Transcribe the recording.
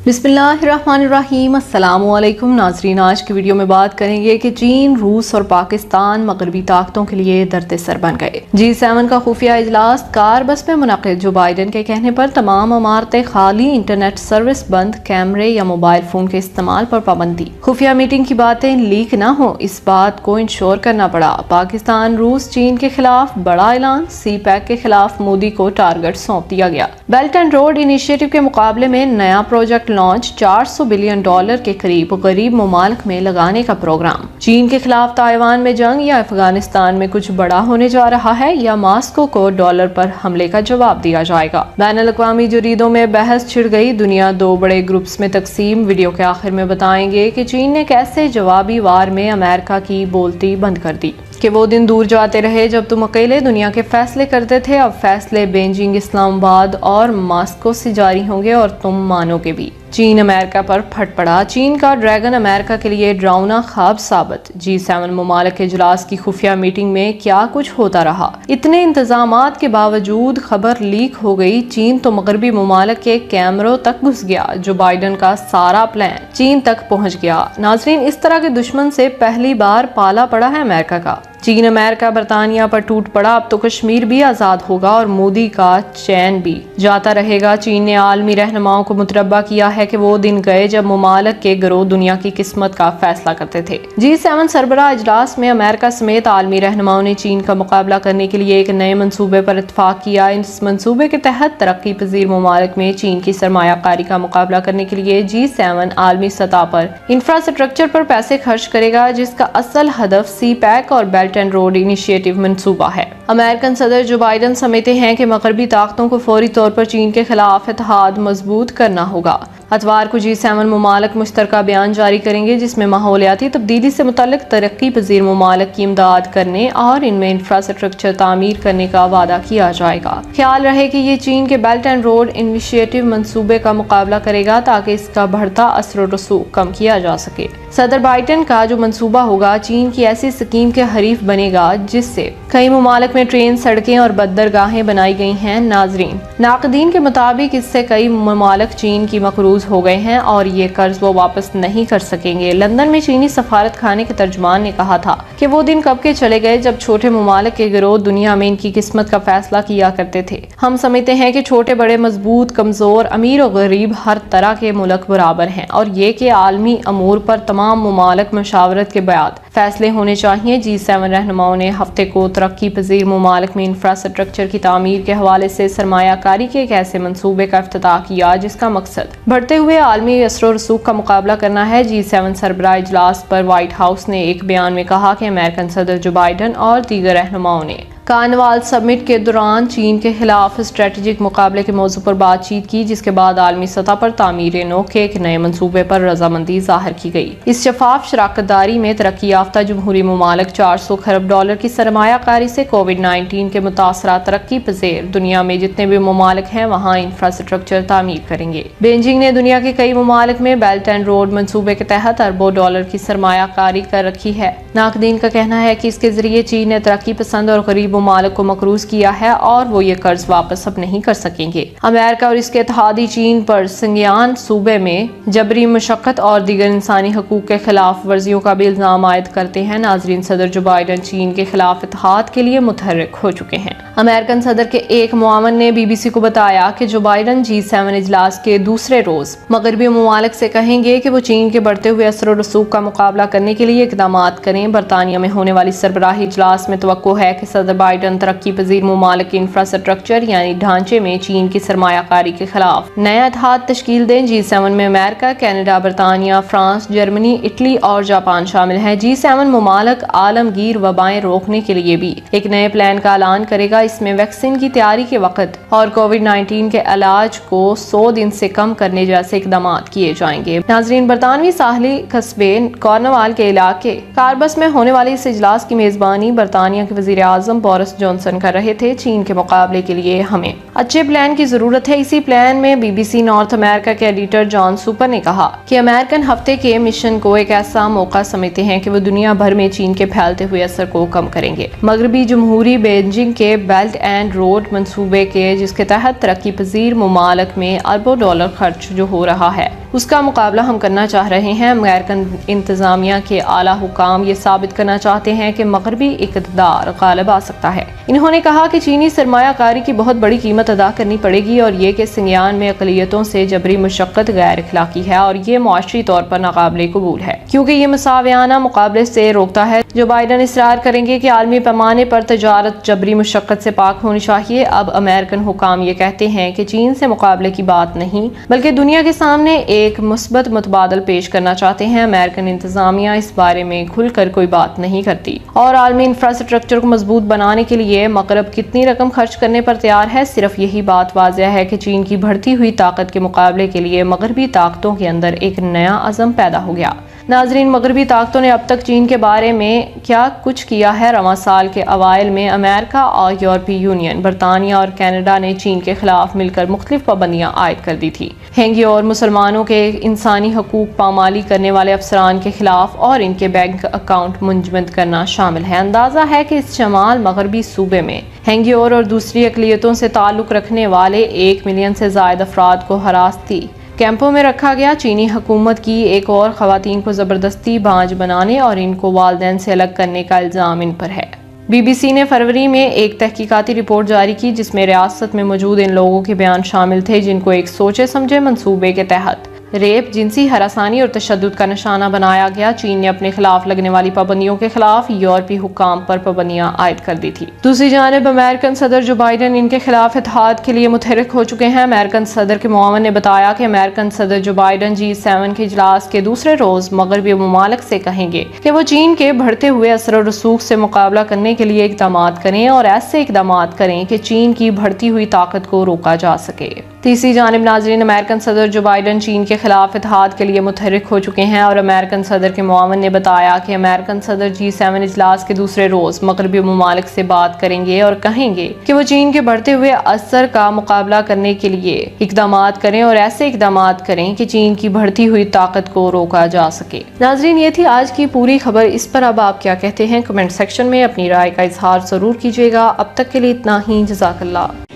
बिस्मिल्लाहिर्रहमानिर्रहीम। अस्सलाम वालेकुम नाज़रीन, आज की वीडियो में बात करेंगे कि चीन, रूस और पाकिस्तान मगरबी ताकतों के लिए दर्द सर बन गए। G7 का खुफिया इजलास कार बस में मुनक़िद। जो बाइडन के कहने पर तमाम इमारतें खाली, इंटरनेट सर्विस बंद, कैमरे या मोबाइल फोन के इस्तेमाल पर पाबंदी। खुफिया मीटिंग की बातें लीक न हो, इस बात को इंश्योर करना पड़ा। पाकिस्तान, रूस, चीन के खिलाफ बड़ा ऐलान। CPEC के खिलाफ मोदी को टारगेट सौंप दिया गया। बेल्ट एंड रोड इनिशिएटिव के मुकाबले में नया प्रोजेक्ट लॉन्च। $400 बिलियन के करीब गरीब ममालिक में लगाने का प्रोग्राम। चीन के खिलाफ ताइवान में जंग या अफगानिस्तान में कुछ बड़ा होने जा रहा है, या मॉस्को को डॉलर पर हमले का जवाब दिया जाएगा। बैनुल-अक़वामी जरीदों में बहस छिड़ गई। दुनिया दो बड़े ग्रुप्स में तकसीम। वीडियो के आखिर में बताएंगे कि चीन ने कैसे जवाबी वार में अमेरिका की बोलती बंद कर दी, कि वो दिन दूर जाते रहे जब तुम अकेले दुनिया के फैसले करते थे। अब फैसले बीजिंग, इस्लामाबाद और मॉस्को से जारी होंगे और तुम मानोगे भी। चीन अमेरिका पर फट पड़ा। चीन का ड्रैगन अमेरिका के लिए डरावना ख्वाब साबित। G7 ममालिक के इजलास की खुफिया मीटिंग में क्या कुछ होता रहा। इतने इंतजामात के बावजूद खबर लीक हो गई। चीन तो मगरबी ममालिक के कैमरों तक घुस गया। जो बाइडन का सारा प्लान चीन तक पहुंच गया। नाजरीन, इस तरह के दुश्मन से पहली बार पाला पड़ा है अमेरिका का। चीन अमेरिका बरतानिया पर टूट पड़ा। अब तो कश्मीर भी आजाद होगा और मोदी का चैन भी जाता रहेगा। चीन ने आलमी रहनुमाओं को मुतरब्बा किया है कि वो दिन गए जब ममालिक के गिरोह दुनिया की किस्मत का फैसला करते थे। G7 सरबराह इजलास में अमेरिका समेत आलमी रहनुमाओं ने चीन का मुकाबला करने के लिए एक नए मंसूबे पर इत्तफाक किया। इस मंसूबे के तहत तरक्की पजीर ममालिक में चीन की सरमायाकारी का मुकाबला करने के लिए G7 आलमी सतह पर इंफ्रास्ट्रक्चर पर पैसे खर्च करेगा, जिसका असल हदफ CPEC और बेल्ट एंड रोड इनिशिएटिव मंसूबा है। अमेरिकन सदर जो बाइडन समझते हैं कि मगरबी ताकतों को फौरी तौर पर चीन के खिलाफ इत्तेहाद मजबूत करना होगा। अतवार को G7 ममालिक मुश्तरका बयान जारी करेंगे, जिसमें माहौलियाती तब्दीली से मुतल्लिक तरक्की पजीर ममालिक की इमदाद करने और इनमें इंफ्रास्ट्रक्चर तामीर करने का वादा किया जाएगा। ख्याल रहे कि ये चीन के बेल्ट एंड रोड इनिशिएटिव मंसूबे का मुकाबला करेगा ताकि इसका बढ़ता असर और रसूख कम किया जा सके। सदर बाइडन का जो मंसूबा होगा चीन की ऐसी स्कीम के हरीफ बनेगा जिससे कई ममालिक में ट्रेन, सड़कें और बंदरगाहें बनाई गई हैं। नाजरीन, नाकदीन के मुताबिक इससे कई ममालिक चीन की मकरूज हो गए हैं और ये कर्ज वो वापस नहीं कर सकेंगे। लंदन में चीनी सफारत खाने के तर्जुमान ने कहा था कि वो दिन कब के चले गए जब छोटे ममालिक के गिरोह दुनिया में इनकी किस्मत का फैसला किया करते थे। हम समझते हैं कि छोटे बड़े, मजबूत, कमजोर, अमीर और गरीब हर तरह के मुल्क बराबर हैं, और ये कि आलमी अमूर पर तमाम ममालिक मशावरत के बाद फैसले होने चाहिए। G7 रहनुमाओं ने हफ्ते को तरक्की पजीर ममालिक में इंफ्रास्ट्रक्चर की तामीर के हवाले से सरमायाकारी के एक ऐसे मंसूबे का इफ्तिताह किया जिसका मकसद बढ़ते हुए आलमी असर रसूख का मुकाबला करना है। G7 सरबराह इजलास पर व्हाइट हाउस ने एक बयान में कहा कि अमेरिकन सदर जो बाइडन और दीगर रहनुमाओं ने कार्निवाल समिट के दौरान चीन के खिलाफ स्ट्रेटेजिक मुकाबले के मौजू पर बातचीत की, जिसके बाद आलमी सतह पर तामीर नौ के एक नए मंसूबे पर रजामंदी जाहिर की गई। इस शफाफ शराकतदारी में तरक्की याफ्ता जमहूरी ममालिक $400 खरब की सरमायाकारी से कोविड-19 के मुतासरा तरक्की पजीर दुनिया में जितने भी ममालिक हैं वहाँ इंफ्रास्ट्रक्चर तामीर करेंगे। बीजिंग ने दुनिया के कई ममालिक में बेल्ट एंड रोड मंसूबे के तहत अरबों डॉलर की सरमायाकारी कर रखी है। नाकदीन का कहना है कि इसके जरिए चीन ने तरक्की पसंद और गरीब ममालिक को मकरूज किया है और वो ये कर्ज वापस अब नहीं कर सकेंगे। अमेरिका और इसके इत्तेहादी चीन पर सिंगियान सूबे में जबरी मशक्कत और दीगर इंसानी हकूक के खिलाफ वर्जियों का भी इल्जाम आयद करते हैं। नाजरीन, सदर जो बाइडन चीन के खिलाफ इत्तेहाद के लिए मुतहर्रिक हो चुके हैं। अमेरिकन सदर के एक मुआवन ने BBC को बताया कि जो बाइडन G7 इजलास के दूसरे रोज मगरबी ममालिक से कहेंगे कि वो चीन के बढ़ते हुए असर और रसूख का मुकाबला करने के लिए इकदाम करें। बरतानिया में होने वाली सरबराही इजलास में तवक्को है कि सदर बाइडन तरक्की पजीर ममालिक के इंफ्रास्ट्रक्चर यानी ढांचे में चीन की सरमायाकारी के खिलाफ नया इत्तेहाद तश्कील दें। G7 में अमेरिका, कनाडा, बरतानिया, फ्रांस, जर्मनी, इटली और जापान शामिल हैं। G7 ममालिक आलमगीर वबाएं रोकने के लिए भी एक नए प्लान का ऐलान करेगा। इसमें वैक्सीन की तैयारी के वक्त और कोविड-19 के इलाज को 100 दिन से कम करने जैसे इकदाम किए जाएंगे। नाजरीन, बरतानवी साहली कस्बे कॉर्नवाल के इलाके कारबस में होने वाली इस इजलास की मेजबानी बरतानिया के वजीर आजम بورس جانسن کر رہے تھے، چین کے مقابلے کے لیے ہمیں اچھے پلان کی ضرورت ہے۔ اسی پلان میں بی بی سی نارتھ امریکہ کے ایڈیٹر جان سوپر نے کہا کہ امریکن ہفتے کے مشن کو ایک ایسا موقع سمجھتے ہیں کہ وہ دنیا بھر میں چین کے پھیلتے ہوئے اثر کو کم کریں گے۔ مغربی جمہوری بیجنگ کے بیلٹ اینڈ روڈ منصوبے کے، جس کے تحت ترقی پذیر ممالک میں اربوں ڈالر خرچ جو ہو رہا ہے، اس کا مقابلہ ہم کرنا چاہ رہے ہیں۔ امریکن انتظامیہ کے اعلیٰ حکام یہ ثابت کرنا چاہتے ہیں کہ مغربی اقتدار غالب آ سکتا ہے۔ انہوں نے کہا کہ چینی سرمایہ کاری کی بہت بڑی قیمت ادا کرنی پڑے گی، اور یہ کہ سنگیان میں اقلیتوں سے جبری مشقت غیر اخلاقی ہے اور یہ معاشی طور پر ناقابل قبول ہے، کیونکہ یہ مساویانہ مقابلے سے روکتا ہے۔ جو بائیڈن اصرار کریں گے کہ عالمی پیمانے پر تجارت جبری مشقت سے پاک ہونی چاہیے، اب امریکن حکام یہ کہتے ہیں کہ چین سے مقابلے کی بات نہیں بلکہ دنیا کے سامنے ایک مثبت متبادل پیش کرنا چاہتے ہیں۔ امریکن انتظامیہ اس بارے میں کھل کر کوئی بات نہیں کرتی، اور عالمی انفراسٹرکچر کو مضبوط بنانے کے لیے مغرب کتنی رقم خرچ کرنے پر تیار ہے۔ صرف یہی بات واضح ہے کہ چین کی بڑھتی ہوئی طاقت کے مقابلے کے لیے مغربی طاقتوں کے اندر ایک نیا عزم پیدا ہو گیا۔ ناظرین، مغربی طاقتوں نے اب تک چین کے بارے میں کیا کچھ کیا ہے؟ رواں سال کے اوائل میں امریکہ اور یورپی یونین، برطانیہ اور کینیڈا نے چین کے خلاف مل کر مختلف پابندیاں عائد کر دی تھی۔ ہینگی اور مسلمانوں کے انسانی حقوق پامالی کرنے والے افسران کے خلاف اور ان کے بینک اکاؤنٹ منجمد کرنا شامل ہے۔ اندازہ ہے کہ اس شمال مغربی صوبے میں ہینگی اور دوسری اقلیتوں سے تعلق رکھنے والے 1 ملین سے زائد افراد کو حراستی کیمپوں میں رکھا گیا۔ چینی حکومت کی ایک اور خواتین کو زبردستی بانجھ بنانے اور ان کو والدین سے الگ کرنے کا الزام ان پر ہے۔ بی بی سی نے فروری میں ایک تحقیقاتی رپورٹ جاری کی جس میں ریاست میں موجود ان لوگوں کے بیان شامل تھے جن کو ایک سوچے سمجھے منصوبے کے تحت ریپ، جنسی ہراسانی اور تشدد کا نشانہ بنایا گیا۔ چین نے اپنے خلاف لگنے والی پابندیوں کے خلاف یورپی حکام پر پابندیاں عائد کر دی تھی۔ دوسری جانب امریکن صدر جو بائیڈن ان کے خلاف اتحاد کے لیے متحرک ہو چکے ہیں۔ امریکن صدر کے معاون نے بتایا کہ امریکن صدر جو بائیڈن G7 کے اجلاس کے دوسرے روز مغربی ممالک سے کہیں گے کہ وہ چین کے بڑھتے ہوئے اثر و رسوخ سے مقابلہ کرنے کے لیے اقدامات کریں اور ایسے اقدامات کریں کہ چین کی بڑھتی ہوئی طاقت کو روکا جا سکے۔ تیسری جانب ناظرین، امریکن صدر جو بائیڈن چین کے خلاف اتحاد کے لیے متحرک ہو چکے ہیں، اور امریکن صدر کے معاون نے بتایا کہ امریکن صدر G7 اجلاس کے دوسرے روز مغربی ممالک سے بات کریں گے اور کہیں گے کہ وہ چین کے بڑھتے ہوئے اثر کا مقابلہ کرنے کے لیے اقدامات کریں اور ایسے اقدامات کریں کہ چین کی بڑھتی ہوئی طاقت کو روکا جا سکے۔ ناظرین، یہ تھی آج کی پوری خبر۔ اس پر اب آپ کیا کہتے ہیں؟ کمنٹ سیکشن میں اپنی رائے کا اظہار ضرور کیجیے گا۔ اب تک کے لیے اتنا ہی، جزاک اللہ۔